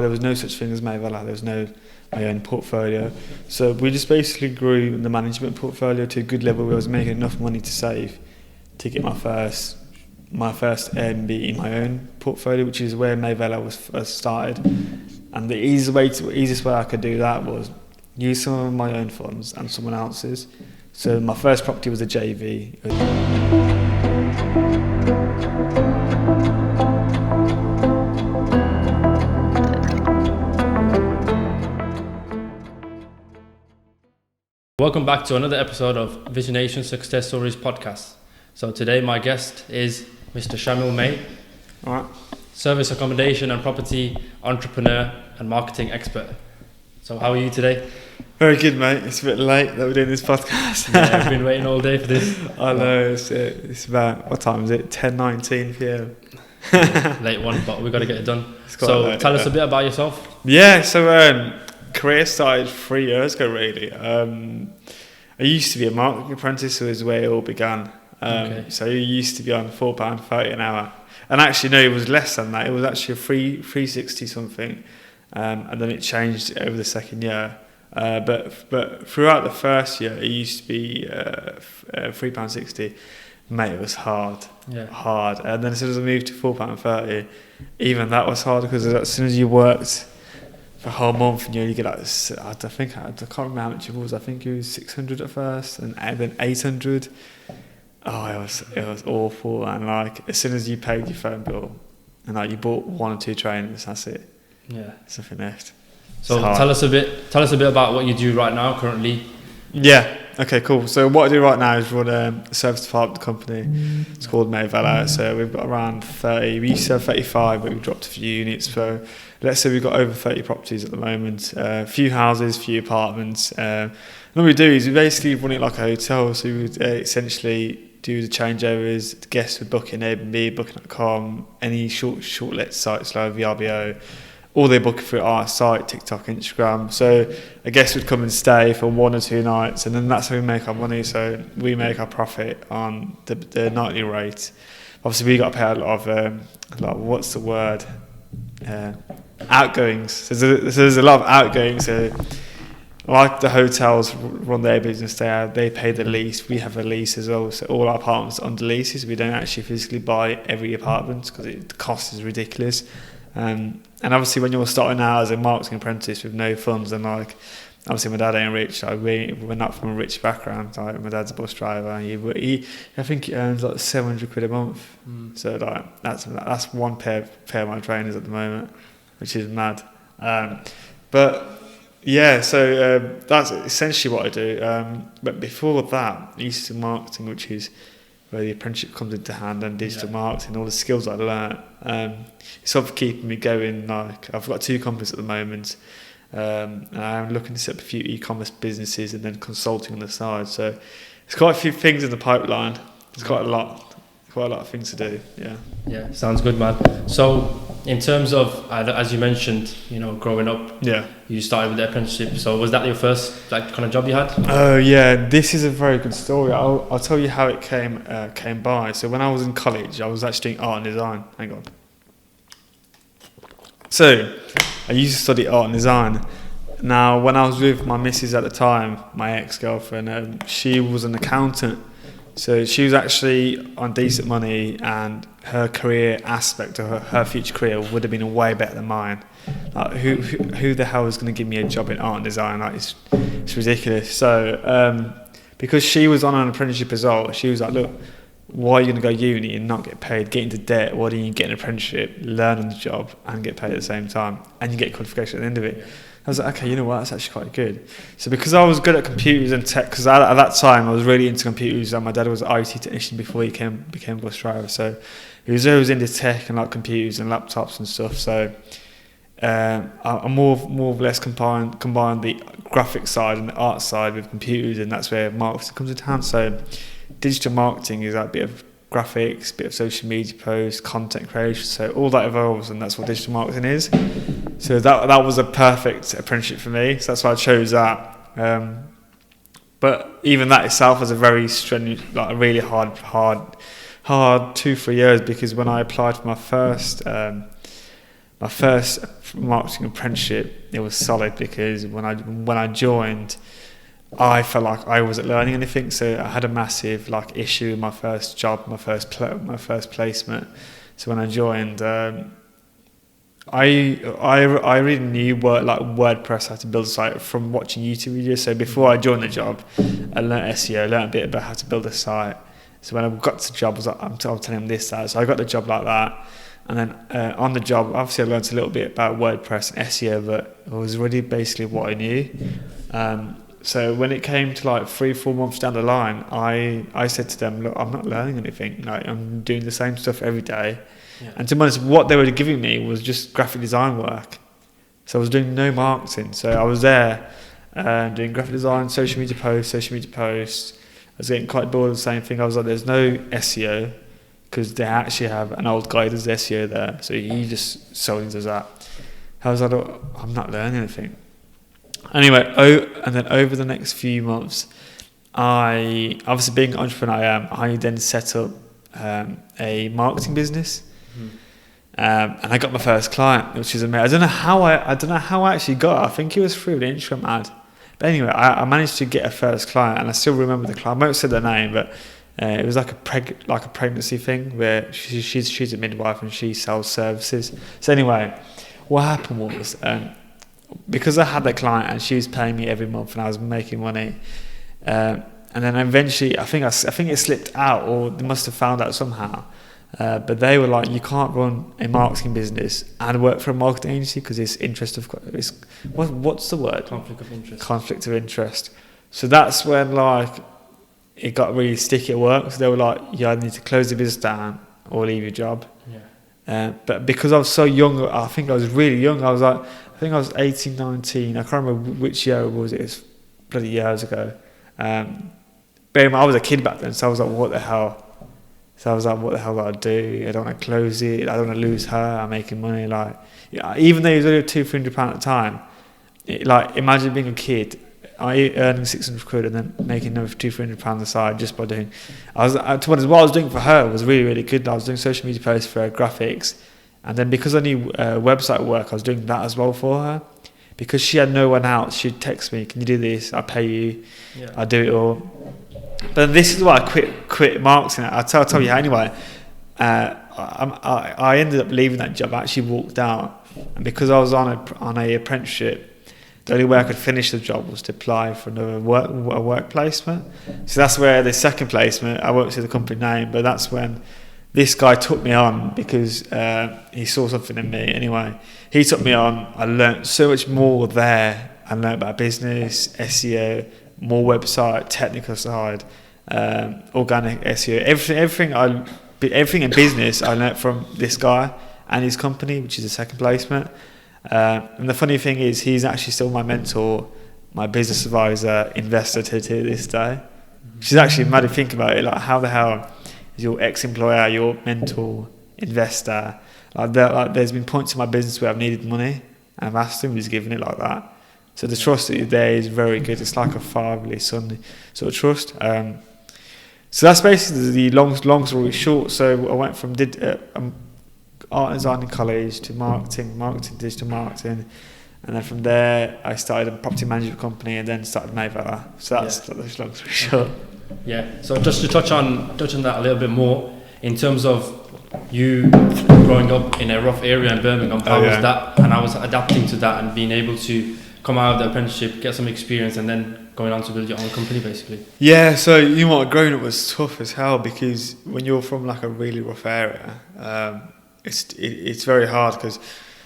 there was no such thing as May Vela. There was no my own portfolio. So we just basically grew the management portfolio to a good level where I was making enough money to save to get my first Airbnb in my own portfolio, which is where May Vela was first started. And the easiest way I could do that was use some of my own funds and someone else's. So my first property was a JV. Welcome back to another episode of Visionation Success Stories podcast. So today my guest is Mr. ShamilMae, All right. service accommodation and property entrepreneur and marketing expert. So how are you today? Very good, mate. It's a bit late that we're doing this podcast. Yeah, I've been waiting all day for this. I know, it's about, what time is it? 10:19 p.m. Late one, but we've got to get it done. So late, tell us a bit about yourself. Yeah, so career started 3 years ago, really. I used to be a marketing apprentice, so is where it all began. Okay. So you used to be on £4.30 an hour. And actually, no, it was less than that. It was actually a 360 something. And then it changed over the second year. But throughout the first year, it used to be £3.60. Mate, it was hard. Yeah. Hard. And then as soon as I moved to £4.30, even that was hard because as soon as you worked for a whole month and you only get like, I can't remember how much it was. I think it was 600 at first and then 800. Oh, it was awful. And like as soon as you paid your phone bill and like you bought 1 or 2 trainers, that's it. Yeah. Something left. So tell us a bit about what you do right now currently. Yeah. Okay, cool. So what I do right now is run a service department company. It's called May Vela. So we've got around 30. We used to have 35, but we've dropped a few units. So let's say we've got over 30 properties at the moment. A few houses, few apartments. And what we do is we basically run it like a hotel. So we would essentially do the changeovers. The guests would book in Airbnb, Booking.com, any short-let sites like VRBO. Or they book it through our site, TikTok, Instagram. So a guest would come and stay for 1 or 2 nights, and then that's how we make our money. So we make our profit on the nightly rate. Obviously, we got to pay a lot of what's the word? Outgoings. So there's a lot of outgoings. So like the hotels run their business, they pay the lease. We have a lease as well. So all our apartments are under leases. We don't actually physically buy every apartment because the cost is ridiculous. And obviously when you're starting out as a marketing apprentice with no funds, and like obviously my dad ain't rich, we're not from a rich background. Like my dad's a bus driver, and I think he earns like 700 quid a month. So like that's one pair of my trainers at the moment, which is mad. But yeah, so that's essentially what I do. But before that, I used to marketing, which is where the apprenticeship comes into hand, and digital marketing, all the skills I learnt. It's sort of keeping me going. Like I've got 2 companies at the moment, and I'm looking to set up a few e-commerce businesses and then consulting on the side. So there's quite a few things in the pipeline. There's quite a lot of things to do. Yeah, sounds good, man. So in terms of as you mentioned, growing up, you started with the apprenticeship. So was that your first kind of job you had? Oh yeah, this is a very good story. I'll tell you how it came by. So when I was in college, I was actually doing art and design. Hang on. So I used to study art and design. Now when I was with my missus at the time, my ex-girlfriend, she was an accountant. So she was actually on decent money, and her career aspect of her future career would have been way better than mine. Like who the hell is going to give me a job in art and design? Like it's ridiculous. So because she was on an apprenticeship as well, she was like, look, why are you going to go uni and not get paid, get into debt? Why don't you get an apprenticeship, learn on the job, and get paid at the same time, and you get qualification at the end of it? I was like, okay, you know what, that's actually quite good. So because I was good at computers and tech, because at that time I was really into computers, and my dad was an IT technician before he became a bus driver, so he was always into tech and like computers and laptops and stuff. So I more or less combined the graphic side and the art side with computers, and that's where marketing comes into hand. So digital marketing is that bit of graphics, bit of social media posts, content creation, so all that evolves, and that's what digital marketing is. So that was a perfect apprenticeship for me, so that's why I chose that. But even that itself was a very strenuous, like a really hard 2-3 years, because when I applied for my my first marketing apprenticeship, it was solid because when I joined, I felt like I wasn't learning anything. So I had a massive like issue with my first job, my first placement. So when I joined, I really knew WordPress, how to build a site from watching YouTube videos. So before I joined the job, I learned SEO, learned a bit about how to build a site. So when I got to the job, I was like, I'm telling them this, that. So I got the job like that. And then on the job, obviously I learned a little bit about WordPress and SEO, but it was really basically what I knew. So when it came to like 3-4 months down the line, I said to them, look, I'm not learning anything. Like, I'm doing the same stuff every day. Yeah. And to be honest, what they were giving me was just graphic design work. So I was doing no marketing. So I was there doing graphic design, social media posts. I was getting quite bored of the same thing. I was like, there's no SEO because they actually have an old guy does SEO there. So he just solely does that. I was like, oh, I'm not learning anything. Anyway, and then over the next few months, I, obviously being an entrepreneur I then set up a marketing business. And I got my first client, which is amazing. I don't know how I actually got it. I think it was through an Instagram ad. But anyway, I managed to get a first client, and I still remember the client. I won't say their name, but it was like a pregnancy thing where she's a midwife and she sells services. So anyway, what happened was because I had that client and she was paying me every month and I was making money, and then eventually I think it slipped out, or they must have found out somehow. But they were like, you can't run a marketing business and work for a marketing agency because what's the word? Conflict of interest. So that's when like it got really sticky at work. So they were like, I need to close the business down or leave your job. Yeah. But because I was so young, I think I was really young. I was 18, 19. I can't remember which year it was. It was bloody years ago. But I was a kid back then, so I was like, what the hell? So I was like, what the hell do I do? I don't want to close it. I don't want to lose her. I'm making money. Like, even though it was only £200-300 at the time, like, imagine being a kid, earning 600 quid and then making another £200-300 on the side just by doing. What I was doing for her was really, really good. I was doing social media posts for her, graphics, and then because I knew website work, I was doing that as well for her. Because she had no one else, she'd text me, "Can you do this? I'll pay you. Yeah. I'll do it all." But this is why I quit marketing. I'll tell you how. Anyway, I ended up leaving that job. I actually walked out, and because I was on a apprenticeship, the only way I could finish the job was to apply for another work placement. So that's where the second placement, I won't say the company name, but that's when this guy took me on because he saw something in me. Anyway, he took me on. I learned so much more there. I learned about business, SEO, more website, technical side, organic SEO, everything in business I learned from this guy and his company, which is the second placement. And the funny thing is, he's actually still my mentor, my business advisor, investor to this day. Which is actually mad to think about it. Like, how the hell is your ex-employer your mentor, investor? There's been points in my business where I've needed money and I've asked him, he's given it like that. So the trust there is very good. It's like a fatherly son sort of trust. So that's basically the long story short. So I went from art and design in college to marketing, digital marketing, and then from there I started a property management company and then started Mayweather. So that's long story short. Yeah. So just to touch on that a little bit more in terms of you growing up in a rough area in Birmingham, how was that? And I was adapting to that and being able to come out of the apprenticeship, get some experience, and then going on to build your own company, basically. Yeah, so you know what, growing up was tough as hell because when you're from like a really rough area, it's very hard because,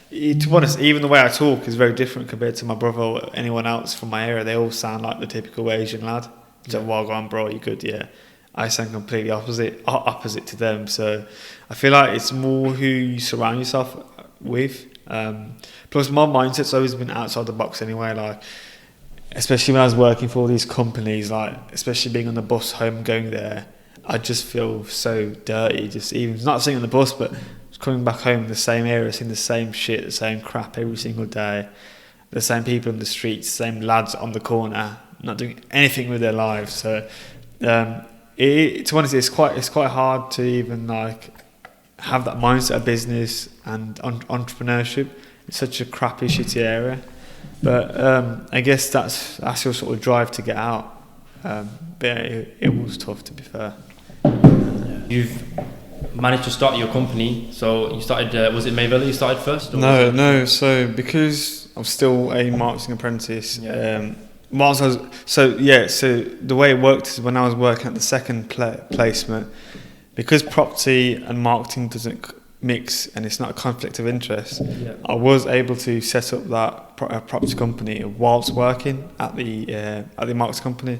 to be honest, even the way I talk is very different compared to my brother or anyone else from my area. They all sound like the typical Asian lad. It's like, well, go on, bro, you good? Yeah. I sound completely opposite to them. So I feel like it's more who you surround yourself with. Plus my mindset's always been outside the box anyway, like especially when I was working for all these companies, like especially being on the bus home going there, I just feel so dirty, just even not sitting on the bus but coming back home in the same area, seeing the same shit, the same crap every single day, the same people in the streets, same lads on the corner not doing anything with their lives. So to be honest, it's quite hard to even like have that mindset of business and entrepreneurship. It's such a crappy, shitty area. But I guess that's your sort of drive to get out. But it was tough, to be fair. You've managed to start your company. So you started, was it Mayville you started first? No. So because I'm still a marketing apprentice, so the way it worked is when I was working at the second placement, because property and marketing doesn't mix and it's not a conflict of interest, I was able to set up that property company whilst working at the marketing company,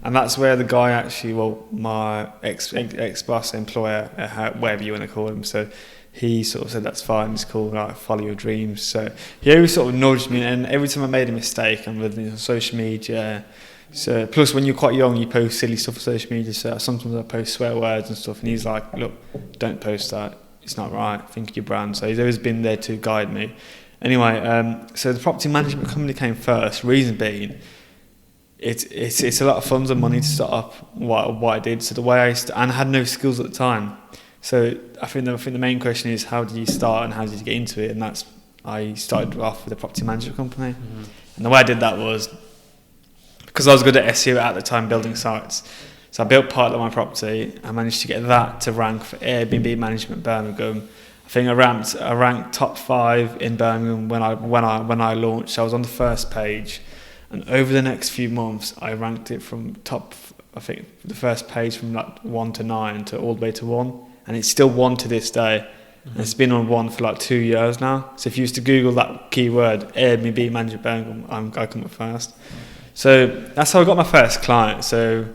and that's where the guy actually, my ex-boss, employer, whatever you want to call him, so he sort of said, that's fine, it's cool, like, follow your dreams. So he always sort of nudged me, and every time I made a mistake, I'm with on social media. So plus when you're quite young, you post silly stuff on social media, so sometimes I post swear words and stuff, and he's like, look, don't post that, it's not right, think of your brand. So he's always been there to guide me. Anyway, so the property management company came first, reason being, it's a lot of funds and money to start up what I did. So the way and I had no skills at the time. So I think the main question is, how did you start and how did you get into it? And I started off with a property management company. Mm-hmm. And the way I did that was, because I was good at SEO at the time, building sites. So I built part of my property. I managed to get that to rank for Airbnb management Birmingham. I think I ranked top 5 in Birmingham when I launched. So I was on the first page, and over the next few months, I ranked it from top. I think the first page from like 1 to 9 to all the way to 1. And it's still 1 to this day. Mm-hmm. It's been on 1 for like 2 years now. So if you used to Google that keyword, Airbnb manager Birmingham, I come up first. So that's how I got my first client. So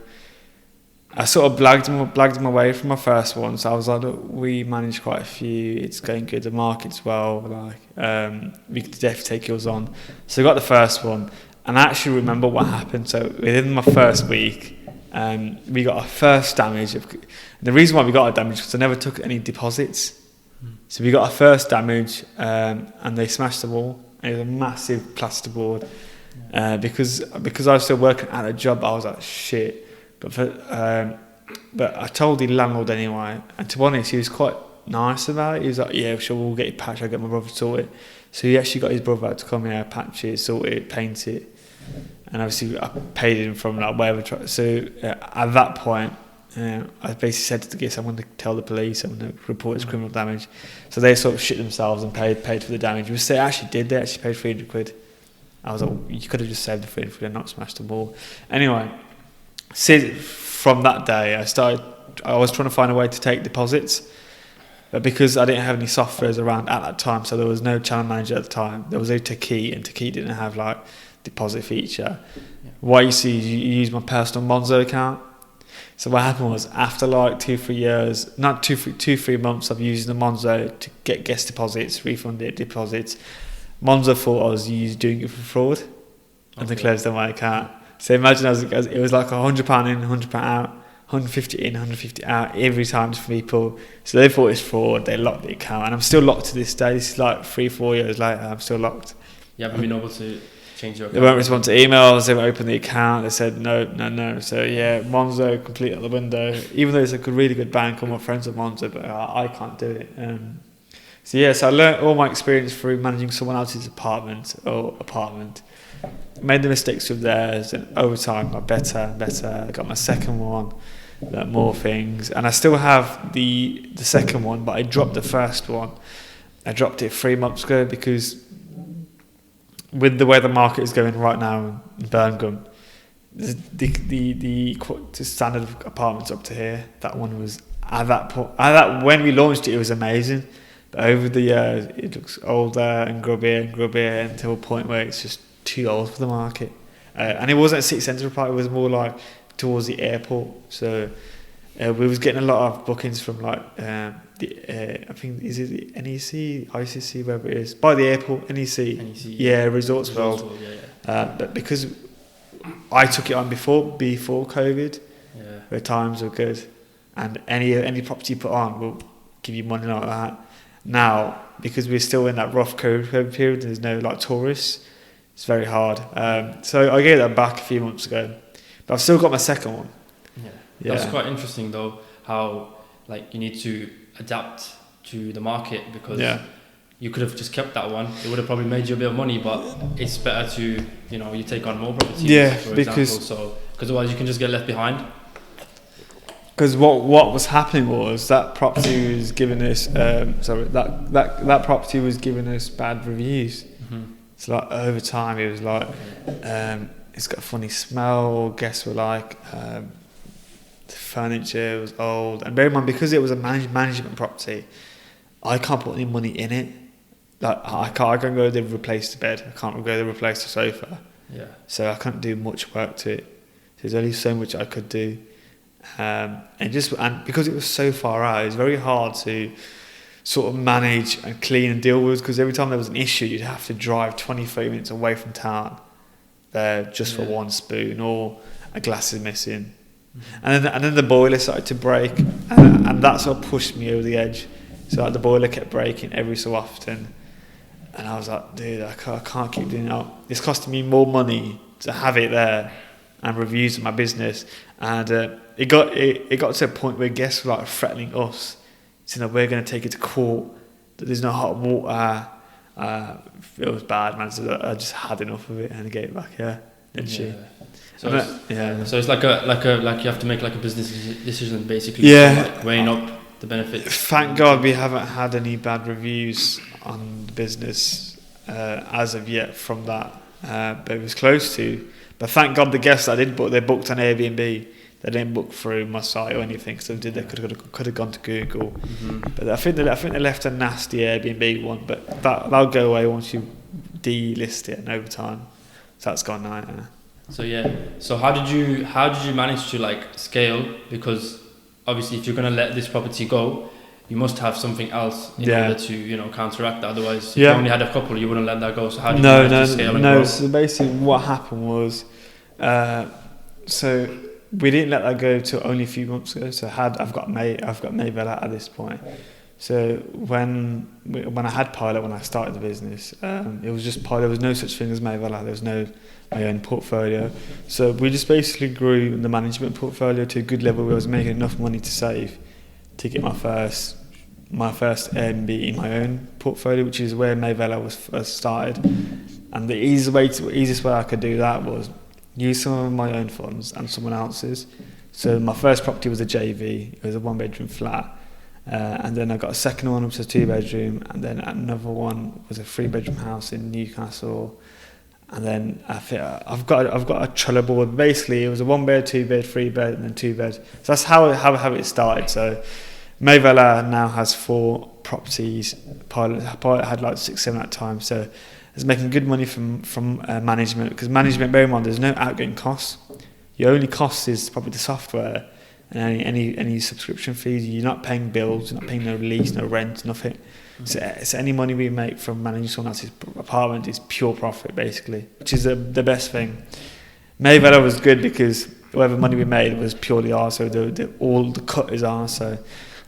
I sort of blagged him away from my first one. So I was like, look, we manage quite a few. It's going good. The market's well. We could definitely take yours on. So I got the first one. And I actually remember what happened. So within my first week, we got our first damage. The reason why we got our damage was I never took any deposits. So we got our first damage, and they smashed the wall. It was a massive plasterboard. Because I was still working at a job, I was like, shit. But I told the landlord anyway. And to be honest, he was quite nice about it. He was like, yeah, sure, we'll get you patched. I'll get my brother to sort it. So he actually got his brother out to come here, patch it, sort it, paint it. And obviously I paid him from like whatever. So at that point, I basically said to the guys, I'm going to tell the police, I'm going to report it's criminal damage. So they sort of shit themselves and paid for the damage. Which they actually did. They actually paid 300 quid. I was like, you could have just saved the 300 quid and not smashed the wall. Anyway, from that day, I was trying to find a way to take deposits. But because I didn't have any softwares around at that time, so there was no channel manager at the time, there was a Taki, and Taki didn't have like deposit feature. What you see is you use my personal Monzo account. So what happened was, after like 2-3 years, not 2-3 months of using the Monzo to get guest deposits, refunded deposits, Monzo thought I was doing it for fraud, and they closed down my account. So imagine it was like £100 in, £100 out, 150 in, 150 out every time for people. So they thought it's fraud. They locked the account, and I'm still locked to this day. This is like 3-4 years later. I'm still locked. You haven't been able to change your account? They won't respond to emails. They won't open the account. They said no. So yeah, Monzo completely out the window. Even though it's a really good bank, all my friends are Monzo, but I can't do it. So I learned all my experience through managing someone else's apartment. Made the mistakes with theirs, and over time got better and better. I got my second one, learned more things, and I still have the second one, but I dropped the first one. I dropped it 3 months ago because with the way the market is going right now in Birmingham, the standard of apartments up to here, that one was at that point. When we launched it, it was amazing. But over the years, it looks older and grubbier until a point where it's just too old for the market. And it wasn't a city centre apartment, it was more like towards the airport. So we was getting a lot of bookings from like I think, is it the NEC, ICC, wherever it is, by the airport, NEC. Yeah, Resorts World. But because I took it on before COVID, where times were good, and any property you put on will give you money like that. Now, because we're still in that rough COVID period, there's no like tourists, it's very hard. So I gave that back a few months ago, but I've still got my second one. Yeah. That's quite interesting though, how like you need to adapt to the market, because you could have just kept that one. It would have probably made you a bit of money, but it's better to, you take on more properties. For example. Because otherwise you can just get left behind. Because what was happening was that property was giving us that property was giving us bad reviews. So like over time it was like it's got a funny smell. Guests were like the furniture was old, and bear in mind, because it was a management property, I can't put any money in it. Like I can go there replace the bed. I can't go there replace the sofa. So I can't do much work to it. So there's only so much I could do. And because it was so far out, it was very hard to sort of manage and clean and deal with, because every time there was an issue you'd have to drive 20-30 minutes away from town there just for one spoon, or a glass is missing. And then the boiler started to break, and that sort of pushed me over the edge. So like the boiler kept breaking every so often, and I was like, dude, I can't keep doing that. It's costing me more money to have it there and reviews of my business. And it got to a point where guests were like threatening us, saying, we're going to take it to court, that there's no hot water. It was bad, man. So I just had enough of it and gave it back. So it's like you have to make like a business decision, basically. So like weighing up the benefits. Thank God we haven't had any bad reviews on the business as of yet from that, but it was close to. But thank God the guests I did book, they booked on Airbnb. They didn't book through my site or anything. So they could have gone to Google. But I think they left a nasty Airbnb one. But that'll go away once you delist it and over time. So that's gone now. So how did you manage to like scale? Because obviously, if you're going to let this property go, you must have something else in order to counteract that. Otherwise, if you only had a couple, you wouldn't let that go. So how did you manage to scale and grow? So basically, what happened was, so we didn't let that go till only a few months ago. So I've got May Villa at this point. So when I had Pilot, when I started the business, it was just Pilot. There was no such thing as May Villa. There was no my own portfolio. So we just basically grew the management portfolio to a good level where I was making enough money to save to get my first Airbnb in my own portfolio, which is where May Villa was first started. And the easiest way I could do that was use some of my own funds and someone else's. So my first property was a JV. It was a 1-bedroom flat. And then I got a second one, which was a 2-bedroom, and then another one was a 3-bedroom house in Newcastle. And then I've got a trello board. Basically, it was a 1-bed, 2-bed, 3-bed, and then 2-bed. So that's how it started. So May Villa now has 4 properties. Pilot had like 6-7 at a time. So it's making good money from management, because management, bear in mind, there's no outgoing costs. Your only cost is probably the software and any subscription fees. You're not paying bills, you're not paying no lease, no rent, nothing. So any money we make from managing someone else's apartment is pure profit, basically, which is the best thing. May Villa was good because whatever money we made was purely ours, so all the cut is ours. So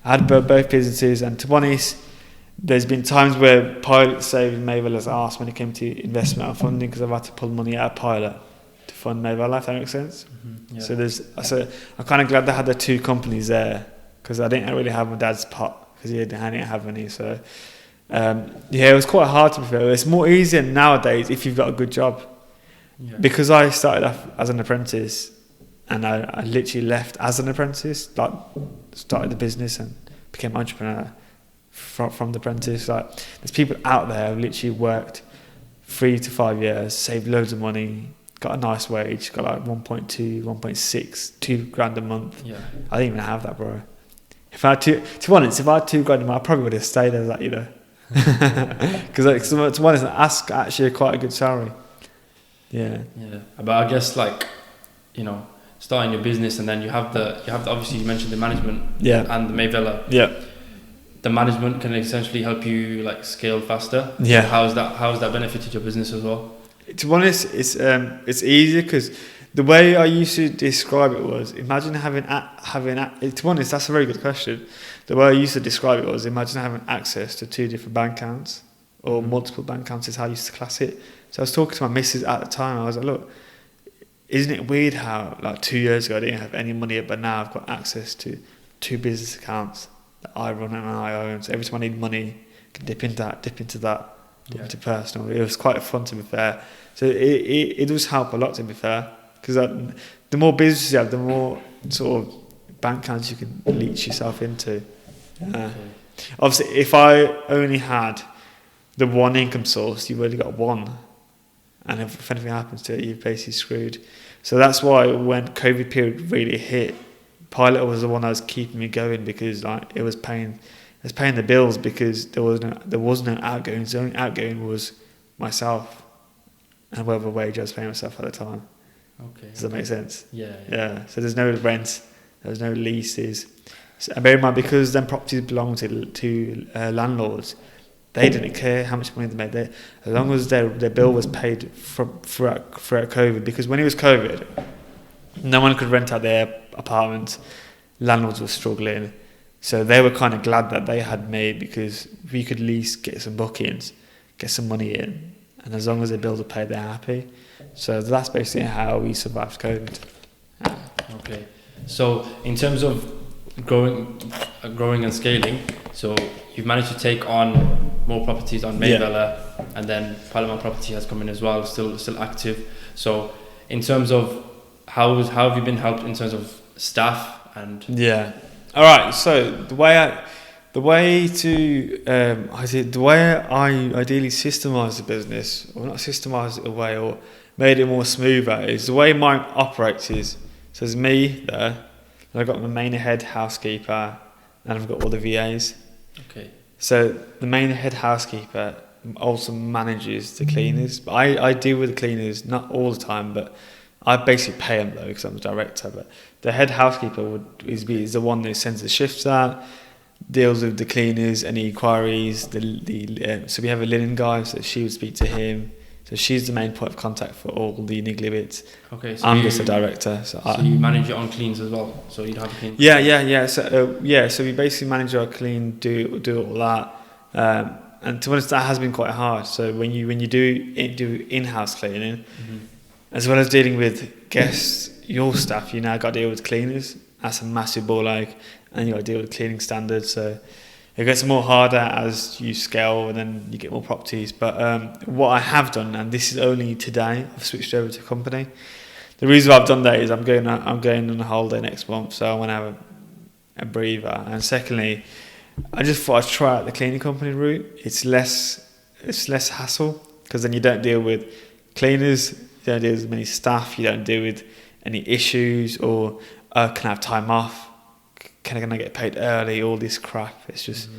I had both businesses, and to be honest, there's been times where Pilot saved May Villa's arse when it came to investment and funding, because I've had to pull money out of Pilot to fund May Villa, if that makes sense. So I'm kind of glad they had the 2 companies there, because I didn't really have my dad's pot, because he didn't have any. So it was quite hard to be fair. It's more easier nowadays if you've got a good job. Because I started off as an apprentice, and I literally left as an apprentice, like started the business and became an entrepreneur from the apprentice. Like, there's people out there who literally worked 3 to 5 years, saved loads of money, got a nice wage, got like 1.2, 1.6, $2,000 a month. I didn't even have that, bro. If I had to be honest, if I had $2,000 a month, I probably would have stayed as that, because to be honest, that's actually quite a good salary. But I guess starting your business, and then you have the obviously you mentioned the management and the May Villa. The management can essentially help you like scale faster. So how's that benefited your business as well? To be honest, it's easier, because the way I used to describe it was, imagine having to be honest, that's a very good question. The way I used to describe it was, imagine having access to 2 different bank accounts, or multiple bank accounts is how I used to class it. So I was talking to my missus at the time. I was like, look, isn't it weird how like 2 years ago I didn't have any money, but now I've got access to 2 business accounts? that I run and I own. So every time I need money, I can dip into that, dip into personal. It was quite fun, to be fair. So it does help a lot, to be fair, because the more business you have, the more sort of bank accounts you can leech yourself into. Obviously, if I only had the one income source, you've only got one, and if anything happens to it, you're basically screwed. So that's why when COVID period really hit, Pilot was the one that was keeping me going, because like it was paying the bills, because there was no outgoing. The only outgoing was myself and whatever wage I was paying myself at the time. Okay. Does that make sense? Yeah. So there's no rent, there's no leases. So, and bear in mind, because then properties belong to landlords, they didn't care how much money they made. As long as their bill was paid throughout COVID, because when it was COVID, no one could rent out their apartments. Landlords were struggling, so they were kind of glad that they had made, because we could at least get some bookings, get some money in, and as long as their bills are paid, they're happy. So that's basically how we survived COVID. Okay, so in terms of growing and scaling, so you've managed to take on more properties on Mayvella, and then Parliament Property has come in as well, still active. So in terms of how have you been helped in terms of staff and all right, so the way I ideally systemize the business, or not systemize it away, or made it more smoother, is the way mine operates is, so there's me there, and I've got my main head housekeeper, and I've got all the VAs. Okay. So the main head housekeeper also manages the cleaners. But I deal with the cleaners, not all the time, but I basically pay them though, because I'm the director. But the head housekeeper is the one that sends the shifts out, deals with the cleaners, any inquiries. So we have a linen guy, so she would speak to him. So she's the main point of contact for all the niggly bits. Okay, so I'm just the director. So you manage your own cleans as well. So you'd have a clean. Yeah. So we basically manage our clean, do all that. And to be honest, that has been quite hard. So when you do in-house cleaning, as well as dealing with guests, your staff, you now got to deal with cleaners. That's a massive ball ache, and you got to deal with cleaning standards. So it gets more harder as you scale, and then you get more properties. But what I have done, and this is only today, I've switched over to a company. The reason I've done that is I'm going on a holiday next month, so I want to have a breather. And secondly, I just thought I'd try out the cleaning company route. It's less hassle, because then you don't deal with cleaners, you don't deal with as many staff, you don't deal with any issues, or can I have time off? Can I get paid early? All this crap. It's just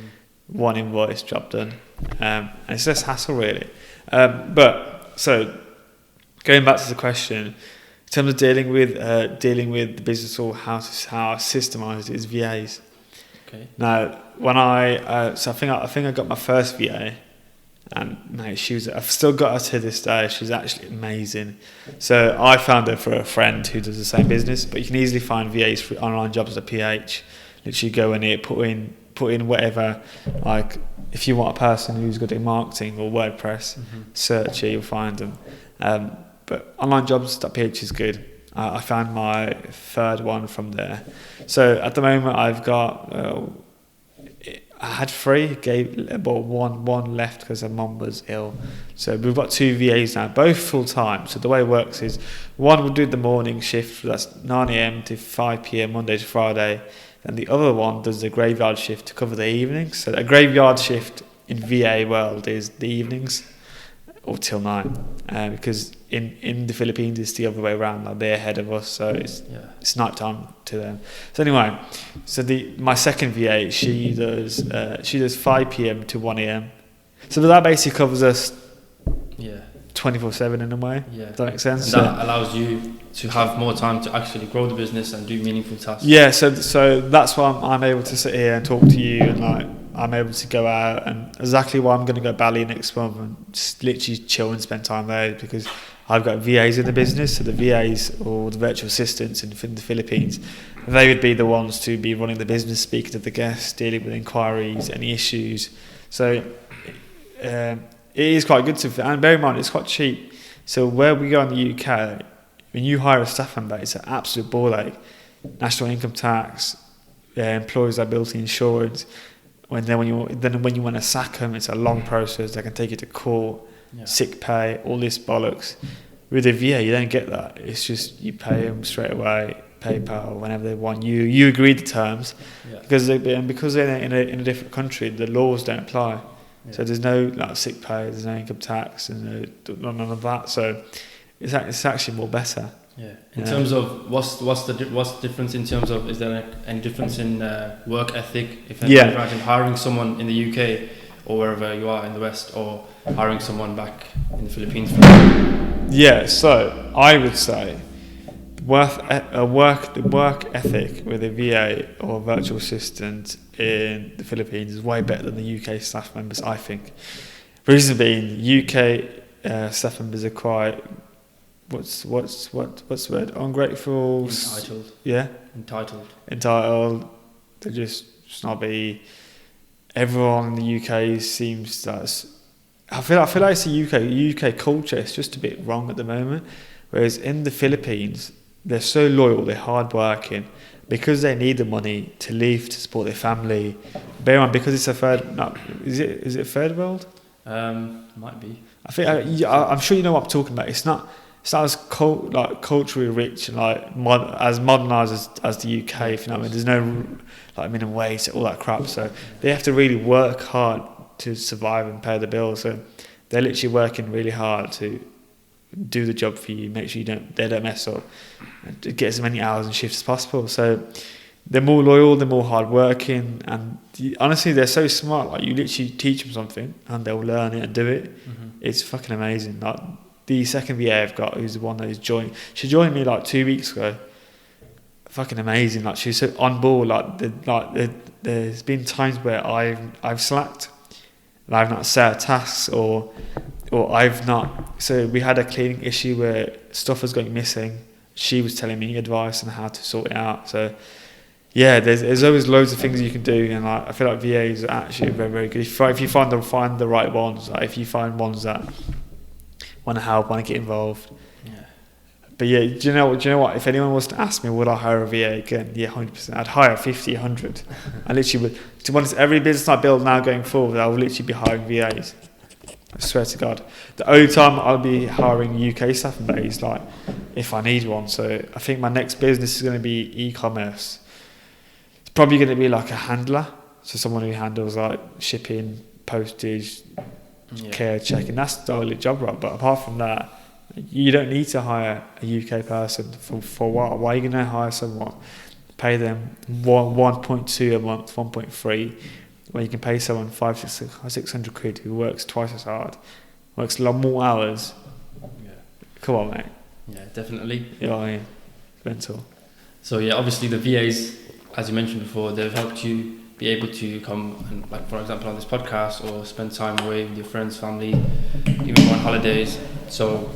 one invoice, job done. And it's less hassle, really. But so going back to the question, in terms of dealing with the business, or how I systemize it, is VAs. Okay. Now, when I think I got my first VA, and mate, I've still got her to this day. She's actually amazing. So I found her for a friend who does the same business, but you can easily find VAs for online jobs at PH. Literally go in here, put in whatever, like if you want a person who's good at marketing or WordPress, search it, you'll find them. But online jobs.ph is good. I found my third one from there. So at the moment I've got, I had 3, one left because her mum was ill. So we've got 2 VAs now, both full time. So the way it works is, one will do the morning shift, that's 9 a.m. to 5 p.m. Monday to Friday, and the other one does the graveyard shift to cover the evenings. So a graveyard shift in VA world is the evenings, or till 9, because in the Philippines it's the other way around. Like they're ahead of us, so it's night time to them. So anyway, so my second VA, she does 5 p.m. to 1 a.m. So that basically covers us 24/7 in a way. Yeah. Does that make sense? And that allows you to have more time to actually grow the business and do meaningful tasks. Yeah. So that's why I'm able to sit here and talk to you, and like I'm able to go out, and exactly why I'm going to go Bali next month and just literally chill and spend time there, because I've got VAs in the business. So the VAs, or the virtual assistants in the Philippines, they would be the ones to be running the business, speaking to the guests, dealing with inquiries, any issues. So it is quite good and bear in mind it's quite cheap. So where we go in the UK, when you hire a staff member, it's an absolute ball ache. National income tax, employees liability insurance. When you want to sack them, it's a long process. They can take you to court, sick pay, all this bollocks. With a VA, you don't get that. It's just you pay them straight away, PayPal, whenever they want. You agree the terms, because they're in a different country, the laws don't apply. So there's no like sick pay, there's no income tax, and none of that. So it's actually more better. Yeah. In terms of what's the difference in terms of, is there any difference in work ethic? If imagine hiring someone in the UK or wherever you are in the West, or hiring someone back in the Philippines. Yeah. So I would say the work ethic with a VA or a virtual assistant in the Philippines is way better than the UK staff members, I think. Reason being, UK staff members are quite what's the word? Ungrateful. Entitled. Yeah. Entitled. They're just snobby. Everyone in the UK seems that. I feel like it's the UK culture. It's just a bit wrong at the moment. Whereas in the Philippines, they're so loyal, they're hardworking, because they need the money to leave to support their family. Bear in mind, because it's a third. No, is it third world? Might be. I think I'm sure you know what I'm talking about. It's not as culturally rich and as modernised as the UK. If you know what I mean. There's no like minimum wage, all that crap. So they have to really work hard to survive and pay the bills. So they're literally working really hard to do the job for you, make sure they don't mess up, and get as many hours and shifts as possible. So they're more loyal, they're more hardworking, and honestly, they're so smart. Like, you literally teach them something, and they'll learn it and do it. Mm-hmm. It's fucking amazing. Like, the second VA I've got, who's the one that is joined, she joined me like 2 weeks ago. Fucking amazing. Like, she's so on board. There's been times where I've slacked, and I've not set tasks, or I've not. So we had a cleaning issue where stuff was going missing. She was telling me advice on how to sort it out. So yeah, there's always loads of things you can do, and I feel like VAs are actually very, very good. If you find the right ones, like if you find ones that want to help, want to get involved. Yeah. But yeah, do you know what? If anyone was to ask me, would I hire a VA again? Yeah, 100%. I'd hire 50, 100. I literally would. To be honest, every business I build now going forward, I will literally be hiring VAs. I swear to God. The only time I'll be hiring UK staff and is like if I need one. So I think my next business is going to be e-commerce. It's probably going to be like a handler, so someone who handles like shipping, postage, care checking. That's the only job, right? But apart from that, you don't need to hire a UK person for what? Why are you going to hire someone? Pay them 1.2 a month, 1.3. When you can pay someone 600 quid who works twice as hard, works a lot more hours. Yeah. Come on, mate. Yeah, definitely. You know what I mean? Mental. So yeah, obviously the VAs, as you mentioned before, they've helped you be able to come and, like, for example, on this podcast, or spend time away with your friends, family, even go on holidays. So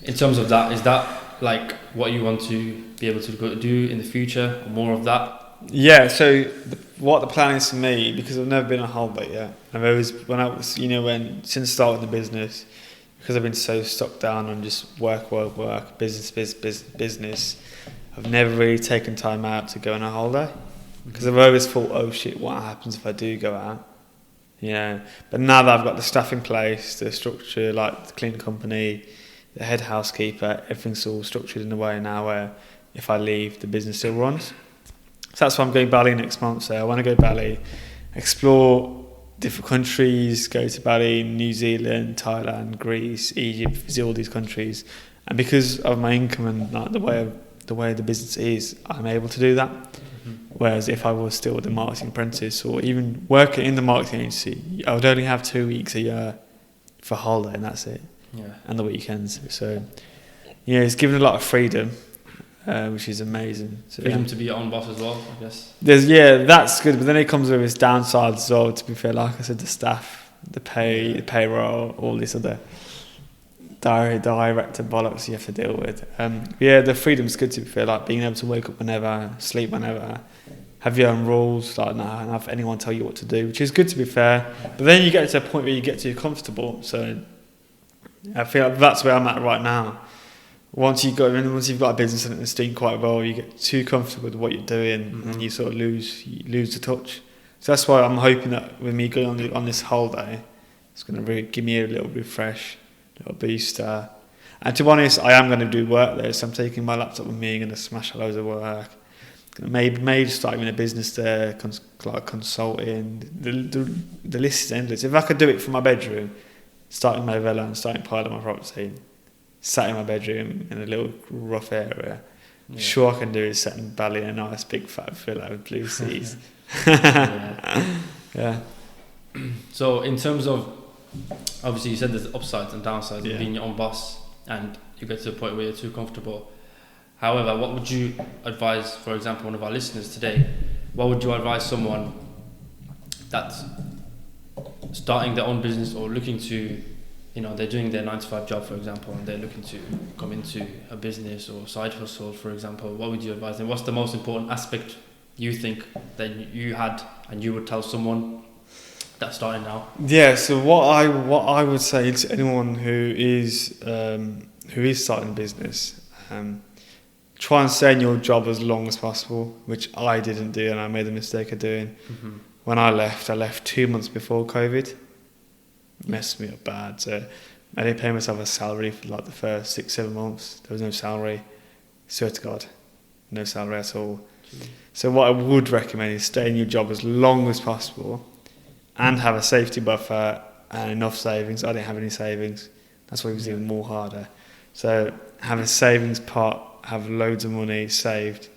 in terms of that, is that like what you want to be able to do in the future, or more of that? Yeah, so what the plan is for me, because I've never been on holiday yet. I've always, since starting the business, because I've been so stuck down on just work, business, I've never really taken time out to go on a holiday. Because I've always thought, oh shit, what happens if I do go out? Yeah. But now that I've got the staff in place, the structure, like the cleaning company, the head housekeeper, everything's all structured in a way now where if I leave, the business still runs. So that's why I'm going Bali next month. So I want to go Bali, explore different countries, go to Bali, New Zealand, Thailand, Greece, Egypt, visit all these countries. And because of my income and like the way the business is, I'm able to do that. Mm-hmm. Whereas if I was still the marketing apprentice or even working in the marketing agency, I would only have 2 weeks a year for holiday, and that's it. Yeah. And the weekends. So yeah, it's given a lot of freedom. Which is amazing. So, freedom to be your own boss as well, I guess. That's good, but then it comes with its downsides as well, to be fair. Like I said, the staff, the pay, the payroll, all this other director bollocks you have to deal with. The freedom's good, to be fair, like being able to wake up whenever, sleep whenever, have your own rules, like not have anyone tell you what to do, which is good, to be fair. But then you get to a point where you get too comfortable, so I feel like that's where I'm at right now. once you've got a business and it's doing quite well, you get too comfortable with what you're doing, and you sort of lose the touch. So that's why I'm hoping that with me going on this holiday, it's going to really give me a little refresh, a little boost. And to be honest, I am going to do work there, so I'm taking my laptop with me, going to smash loads of work. Maybe starting a business there, like consulting. The list is endless. If I could do it from my bedroom, starting my villa and starting part of my property, sat in my bedroom in a little rough area, sure I can do is set in Bali in a nice big fat villa with blue seas. Yeah. So in terms of, obviously you said there's upsides and downsides of being your own boss, and you get to a point where you're too comfortable. However, what would you advise, for example, one of our listeners today, what would you advise someone that's starting their own business or looking to, they're doing their 9-to-5 job, for example, and they're looking to come into a business or side hustle, for example, what would you advise them? What's the most important aspect you think that you had and you would tell someone that's starting now? Yeah, so what I would say to anyone who is starting a business, try and stay in your job as long as possible, which I didn't do, and I made the mistake of doing. When I left 2 months before COVID. Messed me up bad. So I didn't pay myself a salary for like the first 6-7 months. There was no salary. Swear to God, no salary at all. So what I would recommend is stay in your job as long as possible and have a safety buffer and enough savings. I didn't have any savings. That's why it was even more harder. So have a savings pot, have loads of money saved,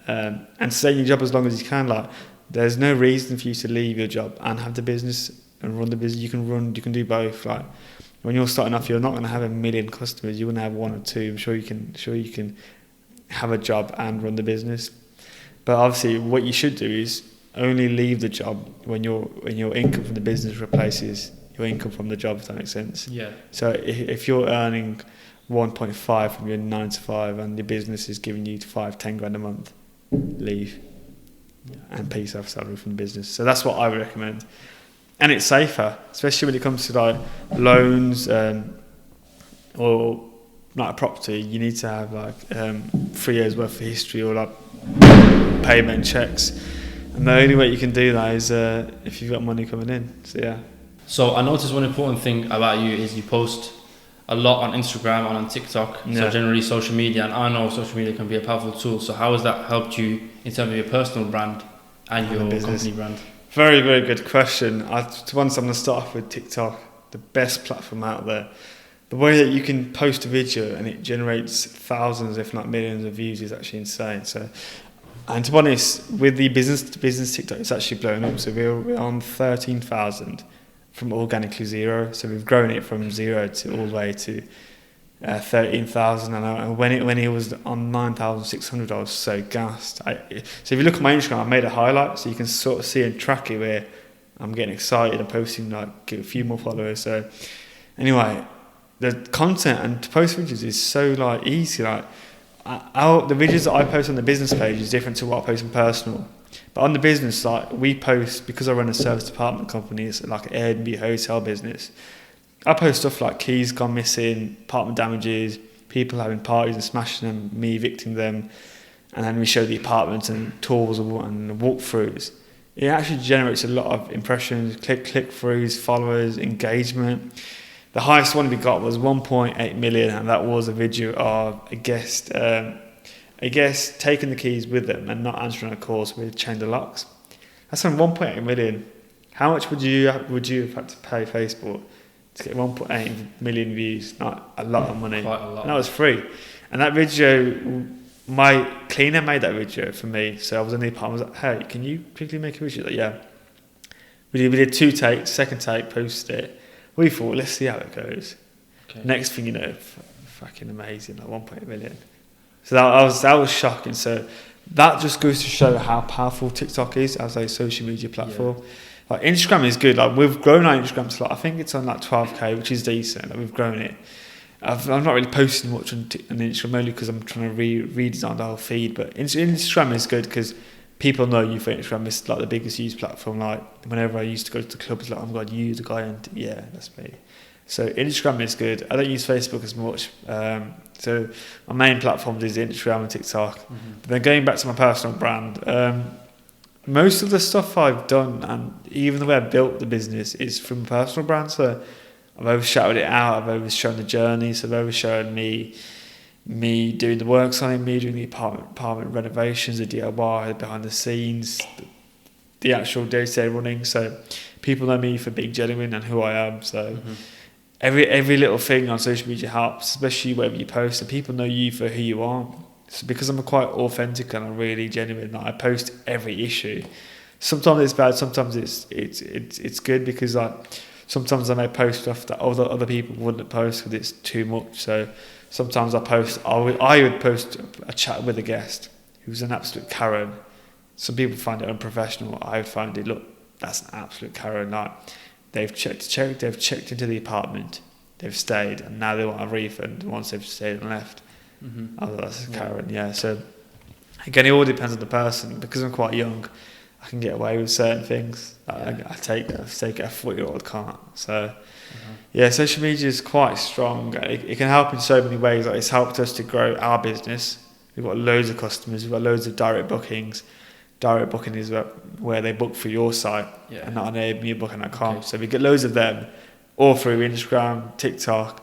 and stay in your job as long as you can. Like, there's no reason for you to leave your job and have the business and run the business. You can do both. Like, when you're starting off, you're not going to have 1 million customers. You're going to have 1 or 2. I'm sure you can have a job and run the business. But obviously, what you should do is only leave the job when your income from the business replaces your income from the job. If that makes sense. Yeah. So if you're earning 1.5 from your 9-to-5 and your business is giving you 5-10 grand a month, leave and pay yourself a salary from the business. So that's what I would recommend. And it's safer, especially when it comes to like loans or like a property. You need to have like 3 years worth of history or like payment checks, and the only way you can do that is if you've got money coming in. So yeah. So I noticed one important thing about you is you post a lot on Instagram and on TikTok. So generally social media, and I know social media can be a powerful tool. So how has that helped you in terms of your personal brand and your company brand? Very, very good question. To once I'm going to start off with TikTok, the best platform out there. The way that you can post a video and it generates thousands, if not millions of views is actually insane. So, and to be honest, with the business TikTok, it's actually blown up. So we're on 13,000 from organically 0. So we've grown it from 0 to all the way to 13,000, and when it was on 9,600, I was so gassed. So if you look at my Instagram, I made a highlight, so you can sort of see and track it where I'm getting excited and posting, like, get a few more followers. So anyway, the content and to post videos is so like easy. Like the videos that I post on the business page is different to what I post on personal. But on the business, like, we post, because I run a service department company, it's like an Airbnb hotel business. I post stuff like keys gone missing, apartment damages, people having parties and smashing them, me evicting them, and then we show the apartments and tours and walkthroughs. It actually generates a lot of impressions, click-throughs, followers, engagement. The highest one we got was 1.8 million, and that was a video of a guest taking the keys with them and not answering a call, so we chained the locks. That's on 1.8 million. How much would you have had to pay Facebook to get 1.8 million views? Not a lot of money. Quite a lot. And that was free. And that video, my cleaner made that video for me. So I was in the apartment, I was like, hey, can you quickly make a video? Like, yeah. We did 2 takes, second take, posted it. We thought, let's see how it goes. Okay. Next thing you know, fucking amazing, like 1.8 million. So that was shocking. So that just goes to show how powerful TikTok is as a social media platform. Yeah. Like, Instagram is good. Like, we've grown our Instagram to, like, I think it's on like 12k, which is decent. Like, we've grown it. I'm not really posting much on Instagram, only because I'm trying to redesign the whole feed. But Instagram is good because people know you for Instagram. It's like the biggest used platform. Like, whenever I used to go to the club, it's like, oh my God, you the guy, and yeah, that's me. So Instagram is good. I don't use Facebook as much. So my main platforms is Instagram and TikTok. But then going back to my personal brand, most of the stuff I've done and even the way I built the business is from a personal brand. So I've always shouted it out. I've always shown the journeys. I've always shown me doing the works on it, me doing the apartment renovations, the DIY, the behind the scenes, the actual day-to-day running. So people know me for being genuine and who I am. So every little thing on social media helps, especially wherever you post, and people know you for who you are. So because I'm quite authentic and I'm really genuine, like I post every issue. Sometimes it's bad, sometimes it's good, because like sometimes I may post stuff that other people wouldn't post because it's too much. So sometimes I would post a chat with a guest who's an absolute Karen. Some people find it unprofessional. I find it, look, that's an absolute Karen. Like they've checked into the apartment, they've stayed, and now they want a refund once they've stayed and left. Oh, that's a Karen, yeah. So again, it all depends on the person. Because I'm quite young, I can get away with certain things. I take a 40-year-old can't. So yeah, social media is quite strong. It can help in so many ways. Like it's helped us to grow our business. We've got loads of customers. We've got loads of direct bookings. Direct booking is where they book for your site and not on airbnbbooking.com. So we get loads of them all through Instagram, TikTok,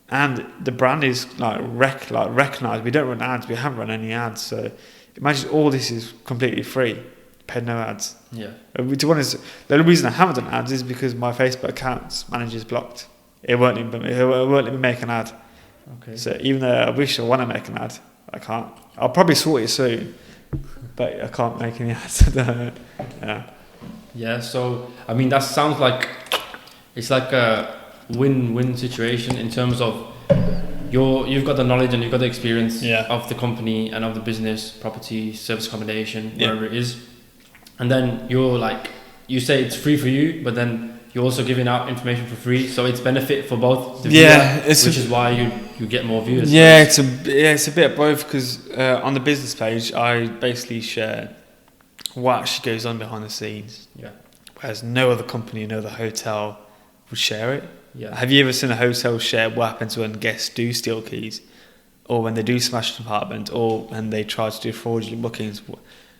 and the brand is recognised. We don't run ads. We haven't run any ads. So imagine all this is completely free. Paid no ads. Yeah. To be honest, the only reason I haven't done ads is because my Facebook account's manager's blocked. It won't let me make an ad. Okay. So even though I wish I want to make an ad, I can't. I'll probably sort it soon, but I can't make any ads. Yeah. So I mean, that sounds like it's like a win-win situation in terms of you've got the knowledge and you've got the experience of the company and of the business, property, service accommodation, wherever it is. And then you're like, you say it's free for you, but then you're also giving out information for free, so it's benefit for both the viewer, which is why you get more viewers. Yeah, it's a bit of both, because on the business page I basically share what actually goes on behind the scenes. Yeah. Whereas no other company, no other hotel would share it. Yeah. Have you ever seen a hotel share what happens when guests do steal keys, or when they do smash an apartment, or when they try to do fraudulent bookings?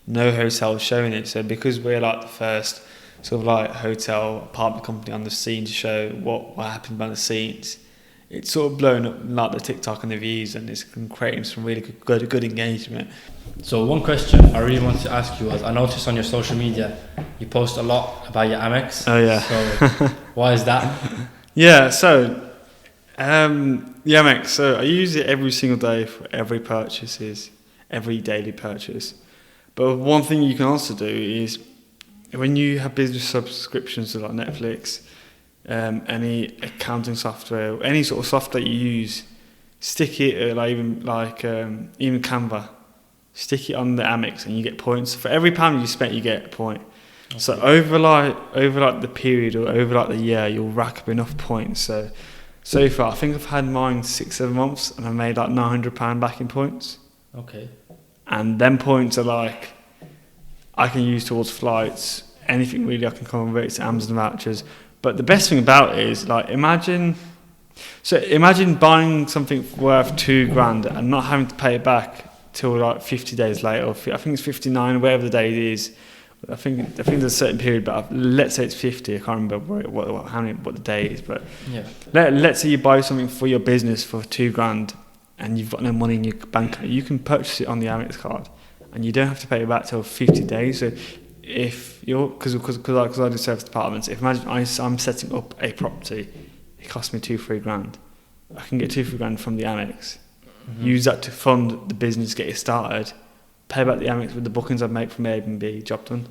No hotel is showing it. So because we're like the first sort of like hotel apartment company on the scene to show what happened behind the scenes, it's sort of blown up like the TikTok and the views, and it's creating some really good engagement. So one question I really wanted to ask you was, I noticed on your social media you post a lot about your Amex. Oh yeah. So why is that? Yeah, so the Amex, so I use it every single day for every daily purchase. But one thing you can also do is when you have business subscriptions to like Netflix, any accounting software, any sort of software you use, stick it even Canva, stick it on the Amex and you get points. For every pound you spent, you get a point. Okay. So over the period or over like the year, you'll rack up enough points. So far, I think I've had mine 6-7 months and I made like £900 back in points. Okay. And them points are like, I can use towards flights, anything really. I can convert it to Amazon vouchers. But the best thing about it is, like, imagine buying something worth $2,000 and not having to pay it back till like 50 days later. Or I think it's 59, whatever the day it is. I think there's a certain period, but let's say it's 50. I can't remember what the day is. But let's say you buy something for your business for $2,000. And you've got no money in your bank account, you can purchase it on the Amex card, and you don't have to pay it back till 50 days. So if you're, because I do service departments, if imagine I'm setting up a property, it costs me $2-3 grand. I can get $2-3 grand from the Amex, use that to fund the business, get it started, pay back the Amex with the bookings I make from Airbnb, job done.